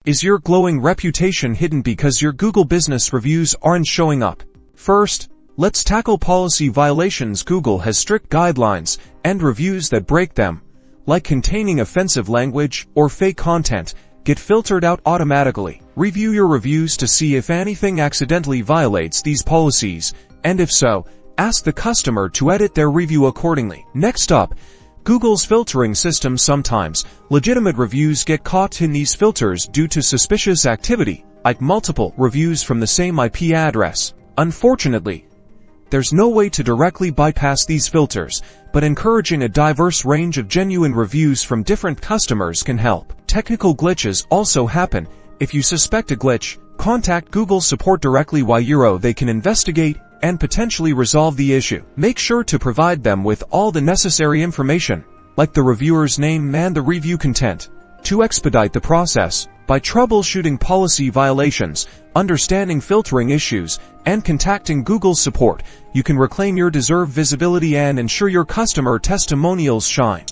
Is your glowing reputation hidden because your Google business reviews aren't showing up? First, let's tackle policy violations. Google has strict guidelines, and reviews that break them, like containing offensive language or fake content, get filtered out automatically. Review your reviews to see if anything accidentally violates these policies, and if so, ask the customer to edit their review accordingly. Next up, Google's filtering system. Sometimes, legitimate reviews get caught in these filters due to suspicious activity, like multiple reviews from the same IP address. Unfortunately, there's no way to directly bypass these filters, but encouraging a diverse range of genuine reviews from different customers can help. Technical glitches also happen. If you suspect a glitch, contact Google support directly. They can investigate and potentially resolve the issue. Make sure to provide them with all the necessary information, like the reviewer's name and the review content, to expedite the process. By troubleshooting policy violations, understanding filtering issues, and contacting Google support, you can reclaim your deserved visibility and ensure your customer testimonials shine.